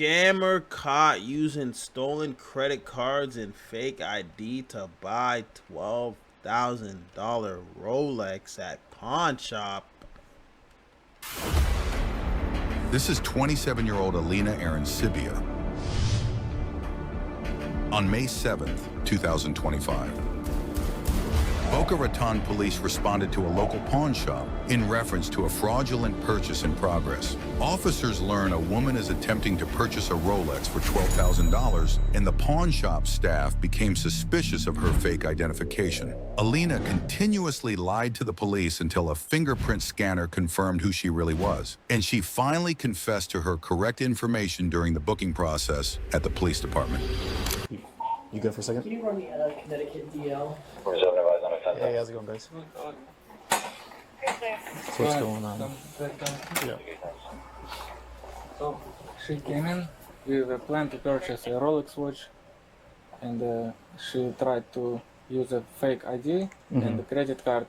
Scammer caught using stolen credit cards and fake ID to buy $12,000 Rolex at pawn shop. This is 27-year-old Alina Arancibia. On May 7th, 2025, Boca Raton police responded to a local pawn shop in reference to a fraudulent purchase in progress. Officers learn a woman is attempting to purchase a Rolex for $12,000, and the pawn shop staff became suspicious of her fake identification. Alina continuously lied to the police until a fingerprint scanner confirmed who she really was, and she finally confessed to her correct information during the booking process at the police department. You good for a second? Can you run me a Connecticut DL? Hey, how's it going, guys? So what's going on? Yeah. So she came in with a plan to purchase a Rolex watch, and she tried to use a fake ID and the credit card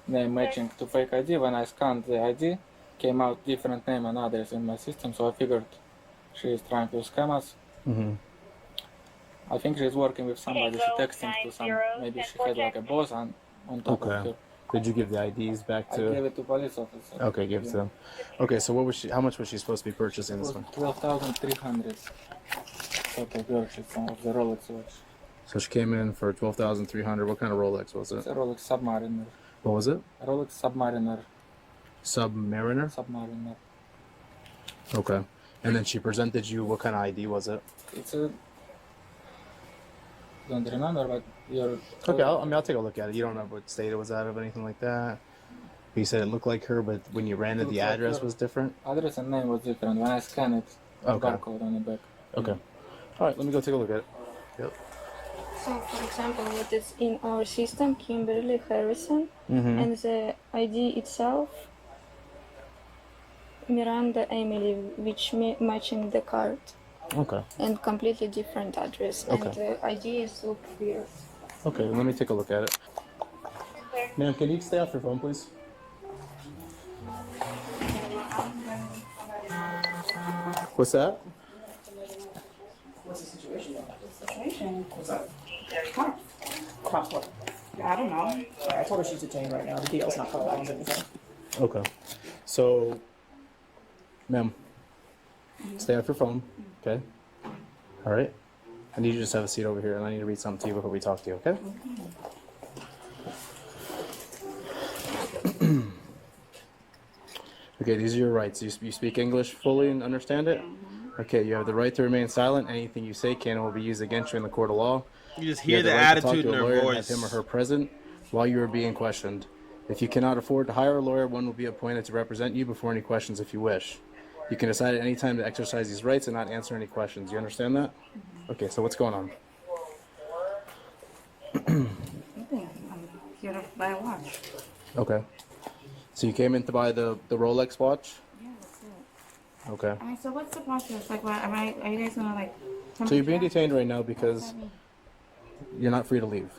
name matching to fake ID. When I scanned the ID, came out different name and address in my system, so I figured she is trying to scam us. I think she's working with somebody. She texting to some. Maybe she had like a boss on top of her. Did you give the IDs back to? I gave it to police officer. Okay, give it to them. Okay, so what was she? How much was she supposed to be purchasing this one? 12,300. Total purchase of the Rolex watch. So she came in for 12,300. What kind of Rolex was It's it? a Rolex Submariner. What was it? A Rolex Submariner. Submariner. Submariner. Okay, and then she presented you. What kind of ID was it? It's a. Don't remember, but you're. Okay, I'll take a look at it. You don't know what state it was out of, anything like that. You said it looked like her, but when you ran it, the address was different. Address and name was different. When I scanned it, barcode on the back. Okay. All right, let me go take a look at it. Yep. So, for example, what is in our system, Kimberly Harrison, and the ID itself, Miranda Emily, which matching the card. Okay. And completely different address. Okay. And the ID is look weird. Okay, let me take a look at it. Ma'am, can you stay off your phone, please? What's that? What's the situation? Situation? What's that? Cops what? I don't know. I told her she's detained right now. The DL's not coming back on anything. Okay. So, ma'am, stay off your phone, okay? All right? I need you to just have a seat over here, and I need to read something to you before we talk to you, okay? Okay, these are your rights. You speak English fully and understand it? Okay, you have the right to remain silent. Anything you say can and will be used against you in the court of law. You just You hear have the right to talk attitude to in a her lawyer and voice. have him or her present while you are being questioned. If you cannot afford to hire a lawyer, one will be appointed to represent you before any questions if you wish. You can decide at any time to exercise these rights and not answer any questions. You understand that? Okay, so what's going on? Nothing. I'm here to buy a watch. Okay. So you came in to buy the Rolex watch? Yeah, that's it. Okay. I mean, so what's the process? Like, what, are you guys gonna like? tell So me you're being to- detained right now What does because that mean? you're not free to leave.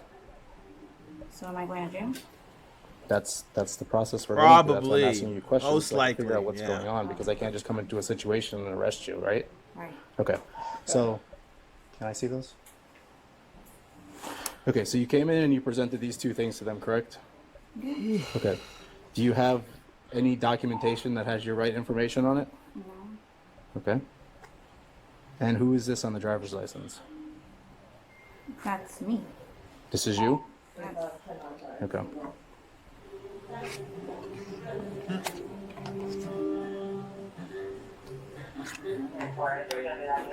So am I going to jail? That's the process we're going through. That's why Probably. I'm asking you questions Most so I can figure likely, out what's yeah. going on because I can't just come into a situation and arrest you, right? Right. Okay. So, can I see those? Okay, so you came in and you presented these two things to them, correct? Okay. Do you have any documentation that has your right information on it? No. Okay. And who is this on the driver's license? That's me. This is you? That's, Okay.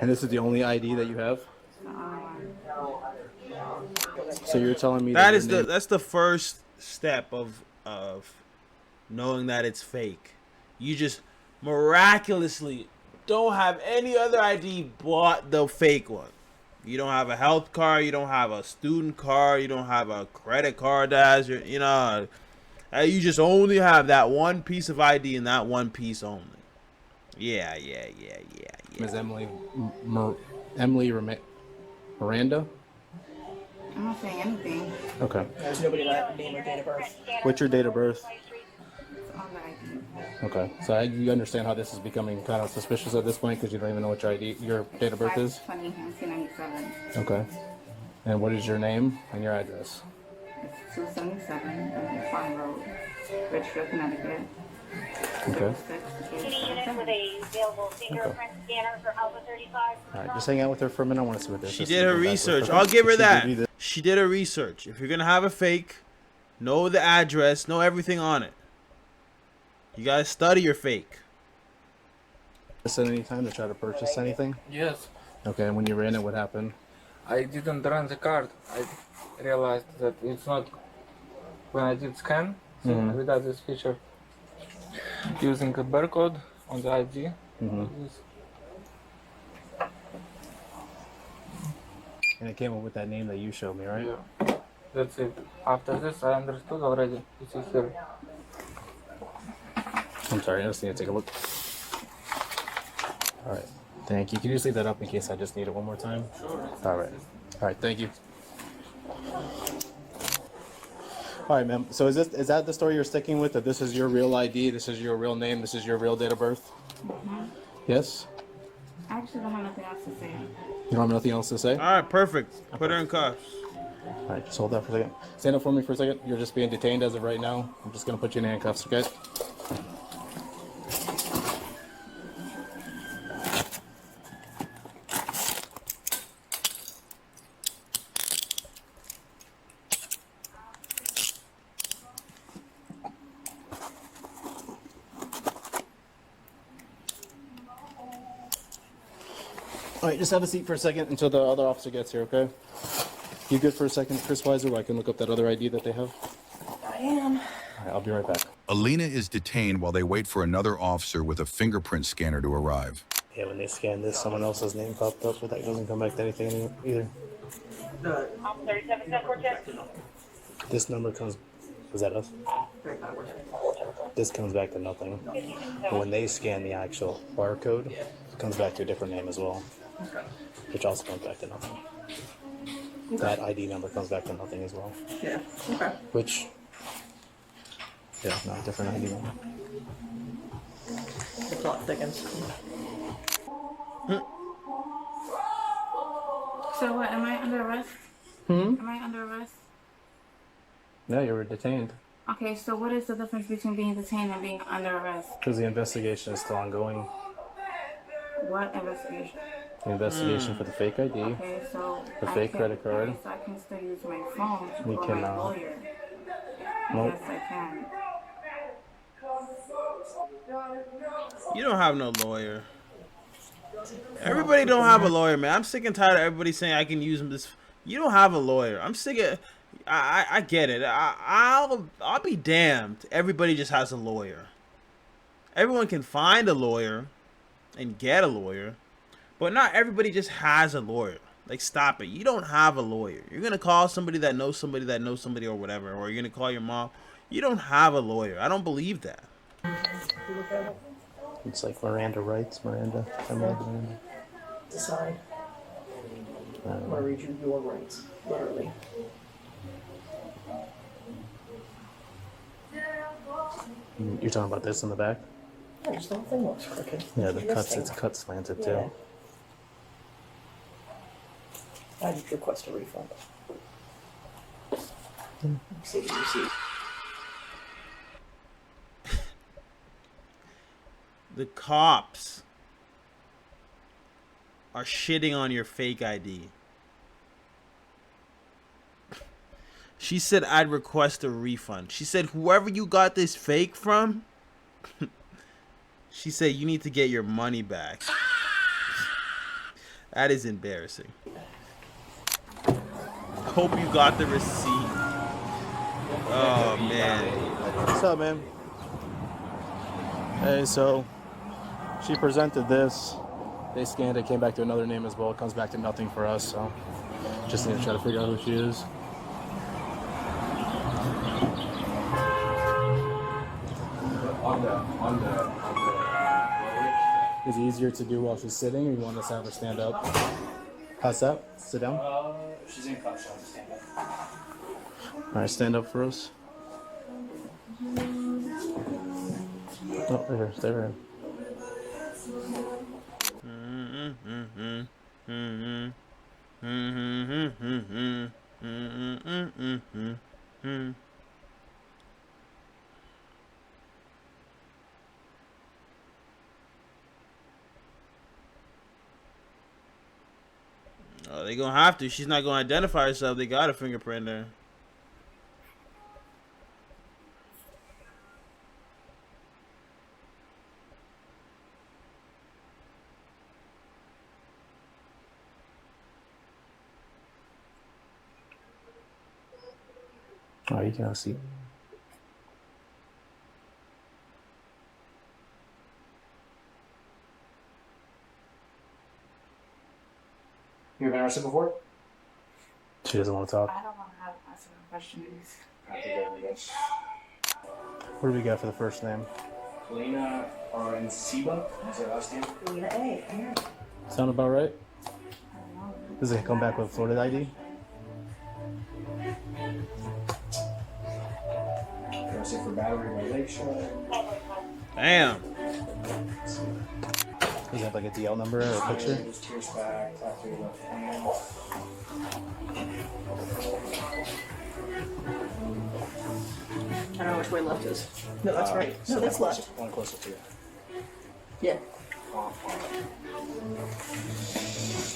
And this is the only ID that you have? So you're telling me That your is name- that's the first step of knowing that it's fake. You just miraculously don't have any other ID but the fake one. You don't have a health card, you don't have a student card, you don't have a credit card that has your, you just only have that one piece of ID and that one piece only. Yeah. Ms. Emily Miranda? I'm not saying anything. Okay. There's nobody that name or date of birth. What's your date of birth? It's on the ID. Okay. So you understand how this is becoming kind of suspicious at this point because you don't even know what your date of birth is? 20, 1997. Okay. And what is your name and your address? It's 277 Farm Road, Richfield, Connecticut. Okay. 06. Any unit with a available fingerprint scanner for Alpha 35? All right. Just hang out with her for a minute. I want to see what this is. She did her research. I'll give her that. She did her research. If you're gonna have a fake, know the address, know everything on it. You gotta study your fake. At any time to try to purchase anything? Yes. Okay. And when you ran it, what happened? I didn't run the card. I realized that it's not when I did scan without this feature using a barcode on the ID. This. And it came up with that name that you showed me, right? Yeah. That's it. After this, I understood already. This is here. I'm sorry, I just need to take a look. All right, thank you. Can you just leave that up in case I just need it one more time? Sure. All right, thank you. All right, ma'am. So is that the story you're sticking with? That this is your real ID, this is your real name, this is your real date of birth? Yes. I actually don't have nothing else to say. You don't have nothing else to say? All right, perfect. Put her in cuffs. All right, just hold that for a second. Stand up for me for a second. You're just being detained as of right now. I'm just gonna put you in handcuffs, okay? All right, just have a seat for a second until the other officer gets here, okay? You good for a second, Chris Weiser, while I can look up that other ID that they have? I am. All right, I'll be right back. Alina is detained while they wait for another officer with a fingerprint scanner to arrive. Yeah, when they scan this, someone else's name popped up, but that doesn't come back to anything either. Alpha 37 South Cortez? This number comes, was that us? This comes back to nothing. But when they scan the actual barcode, it comes back to a different name as well, which also comes back to nothing. That ID number comes back to nothing as well. Yeah. Okay. Which, yeah, not a different ID number. The plot thickens. So what, am I under arrest? Am I under arrest? No, you were detained. Okay, so what is the difference between being detained and being under arrest? Because the investigation is still ongoing. What investigation? The investigation for the fake ID. Okay, so The I fake can- credit card. okay, so I can still use my phone to We call can, my lawyer. Nope. Yes, I can. You don't have no lawyer. Everybody don't have a lawyer, man. I'm sick and tired of everybody saying I can use this. You don't have a lawyer. I'm sick of. I get it. I'll be damned. Everybody just has a lawyer. Everyone can find a lawyer and get a lawyer, but not everybody just has a lawyer. Like, stop it. You don't have a lawyer. You're gonna call somebody that knows somebody that knows somebody or whatever, or you're gonna call your mom. You don't have a lawyer. I don't believe that. It's like Miranda rights, Miranda. Decide. I'm gonna read you your rights, literally. You're talking about this in the back? Yeah, just the whole thing looks crooked. Yeah, the You missed cuts. it. It's cut slanted Yeah. too. I need to request a refund. See the receipt. The cops are shitting on your fake ID. She said I'd request a refund. She said whoever you got this fake from, she said you need to get your money back. That is embarrassing. Hope you got the receipt. Oh man. What's up, man? Hey, so she presented this. They scanned it, came back to another name as well. It comes back to nothing for us, so just need to try to figure out who she is. Is it easier to do while she's sitting, or you want us to have her stand up? How's that? Sit down? She's in cuffs, so I'll just stand up. All right, stand up for us. Oh, there, there. Oh, they gonna have to. She's not gonna identify herself. They got a fingerprint there. Oh, you can see. You been arrested before? She doesn't want to talk. I don't want to have ask her questions. What do we got for the first name? Lena Aranciba. Is that last name? Lena A. Sound about right? Does it come back with Florida ID? Arrested for battery by Lakeshore. Damn. Does it have like a DL number or a picture? Just tears back, tattoo left hand. I don't know which way left is. No, that's right. No, that's left. One closer to you. Yeah.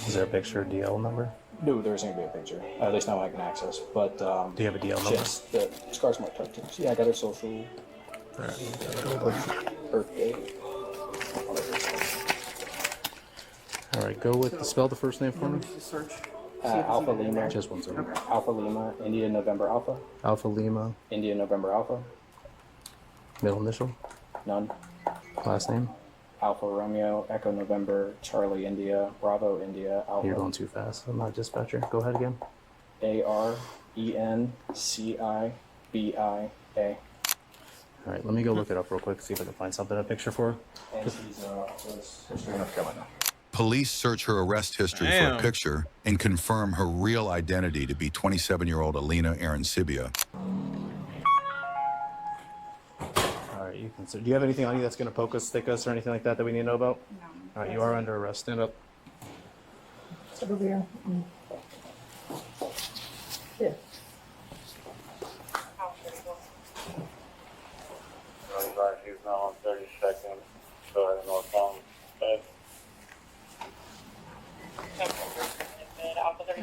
Is there a picture, DL number? No, there isn't going to be a picture. At least not I can access. But, Do you have a DL number? yes, the scar's marked tattoos. Yeah, I got her social. Birthday. All right, go with spell the first name for me. Search. Alpha Lima. Just one second. Alpha Lima, India November Alpha. Alpha Lima, India November Alpha. middle initial, None. last name. Alpha Romeo, Echo November, Charlie India, Bravo India, You're going Alpha. too fast. I'm not dispatcher. Go ahead again. ARENCIBIA. All right, let me go look it up real quick, see if I can find something, a picture for her. And she's North Carolina. Police search her arrest history for Damn. a picture and confirm her real identity to be 27-year-old Alina Arancibia. All right, you can. Do you have anything on you that's going to poke us, stick us, or anything like that that we need to know about? No. All right, you are under arrest. Stand up. Step over here. Yeah. He's now on 32nd. Go ahead and northbound.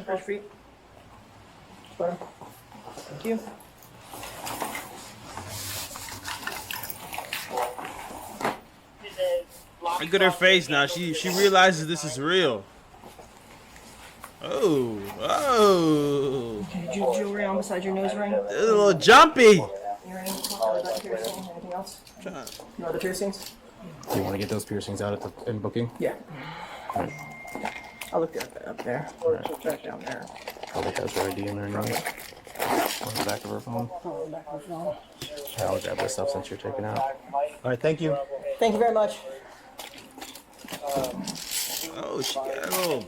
First feet. Square. Thank you. Look at her face now. She realizes this is real. Oh, oh. Did you jewelry on beside your nose ring? It's a little jumpy. Earring? That piercing? Anything else? No other piercings? Do you want to get those piercings out at the in booking? Yeah. I'll look that up there. Back down there. Probably has her ID in there anyway. On the back of her phone. Oh, back of the phone. Yeah, I'll grab this stuff since you're taking out. All right, thank you. Thank you very much. Oh, she got a little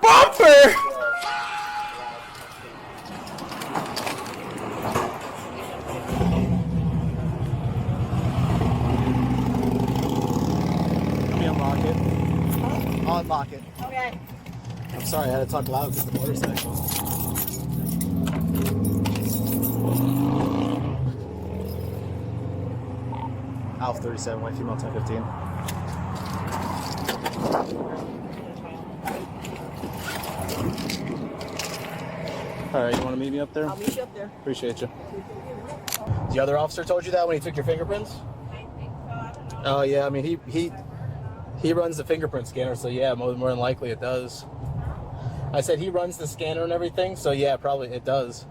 bumper. Let me unlock it. I'll unlock it. Okay. I'm sorry, I had to talk loud because the motorcycle. Alpha 37, white female 1015. Alright, you want to meet me up there? I'll meet you up there. Appreciate you. The other officer told you that when he took your fingerprints? Oh yeah, I mean he runs the fingerprint scanner, so yeah, more than likely it does. I said he runs the scanner and everything, so yeah, probably it does.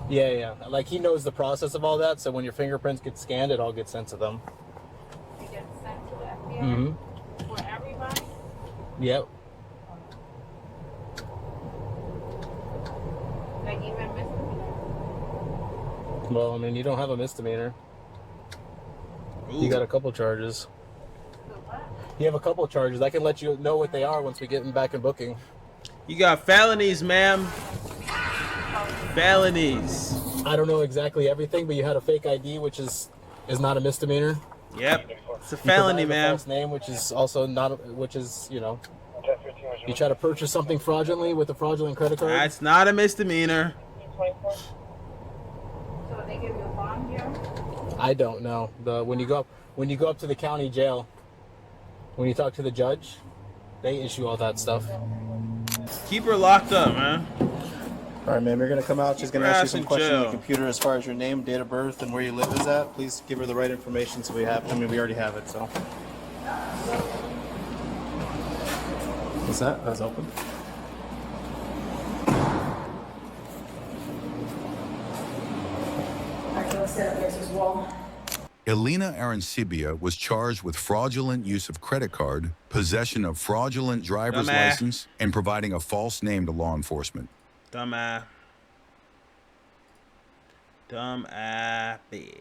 Yeah, like he knows the process of all that, so when your fingerprints get scanned, it all gets sent to them. You get sent to the FBI Mm-hmm. for everybody? Yep. Like even misdemeanor? Well, I mean, you don't have a misdemeanor. You got a couple charges. So what? You have a couple charges. I can let you know what they are once we get them back in booking. You got felonies, ma'am. Felonies. I don't know exactly everything, but you had a fake ID, which is not a misdemeanor. Yep. It's a You felony, provided a man. false name, which is also not, which is, you know, you try to purchase something fraudulently with a fraudulent credit card. That's not a misdemeanor. So they give you a bond here? I don't know. When you go up to the county jail, when you talk to the judge, they issue all that stuff. Keep her locked up, man. All right, ma'am, you're gonna come out. She's gonna ask you some in questions on the jail. computer as far as your name, date of birth, and where you live is at. Please give her the right information so we have. I mean, we already have it. So. What's that? That's open. Alright, let's set up against this wall. Elena Arancibia was charged with fraudulent use of credit card, possession of fraudulent driver's Dumbass. license, and providing a false name to law enforcement. Dumbass. Dumbass bitch.